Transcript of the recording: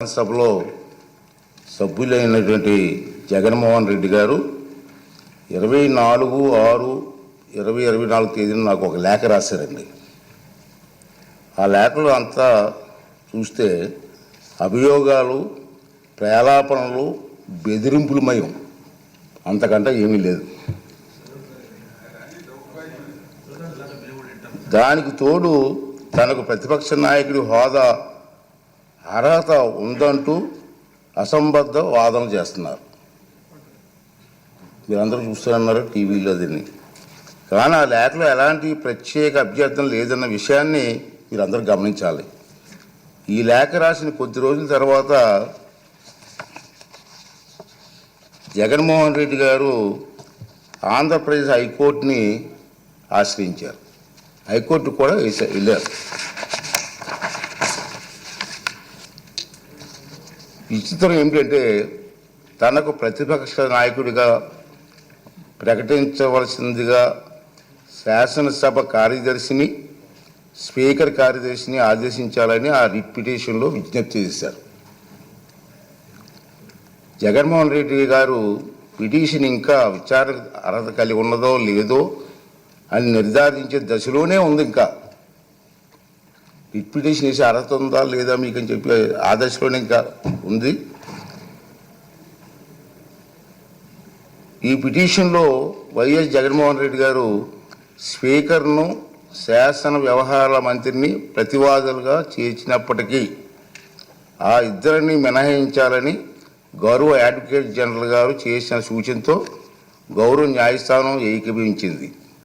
శాసనసభలో సభ్యులైనటువంటి జగన్మోహన్ రెడ్డి గారు 24/6/2024 తేదీన నాకు ఒక లేఖ రాశారండి. ఆ లేఖలో అంతా చూస్తే అభియోగాలు, ప్రేలాపనలు, బెదిరింపులమయం, అంతకంటే ఏమీ లేదు. దానికి తోడు తనకు ప్రతిపక్ష నాయకుడి హోదా అర్హత ఉందంటూ అసంబద్ధ వాదన చేస్తున్నారు. మీరందరూ చూస్తున్నారు టీవీలో దీన్ని. కానీ ఆ లేఖలో ఎలాంటి ప్రత్యేక అభ్యర్థన లేదన్న విషయాన్ని మీరందరూ గమనించాలి. ఈ లేఖ రాసిన కొద్ది రోజుల తర్వాత జగన్మోహన్ రెడ్డి గారు ఆంధ్రప్రదేశ్ హైకోర్టుని ఆశ్రయించారు. హైకోర్టు కూడా వెళ్ళారు. విచిత్రం ఏమిటంటే తనకు ప్రతిపక్ష నాయకుడిగా ప్రకటించవలసిందిగా శాసనసభ కార్యదర్శిని, స్పీకర్ కార్యదర్శిని ఆదేశించాలని ఆ రిట్ పిటిషన్లో విజ్ఞప్తి చేశారు. జగన్మోహన్ రెడ్డి గారు పిటిషన్ ఇంకా విచారణ అర్హత కలిగి ఉన్నదో లేదో అని నిర్ధారించే దశలోనే ఉంది. ఇంకా రిట్ పిటిషన్ వేసే అర్హత ఉందా లేదా మీకు అని చెప్పి ఆ దశలోనే ఇంకా ఉంది. ఈ పిటిషన్లో వైఎస్ జగన్మోహన్ రెడ్డి గారు స్పీకర్ను, శాసన వ్యవహారాల మంత్రిని ప్రతివాదులుగా చేర్చినప్పటికీ ఆ ఇద్దరిని మినహాయించాలని గౌరవ అడ్వకేట్ జనరల్ గారు చేసిన సూచనతో గౌరవ న్యాయస్థానం ఏకీభవించింది.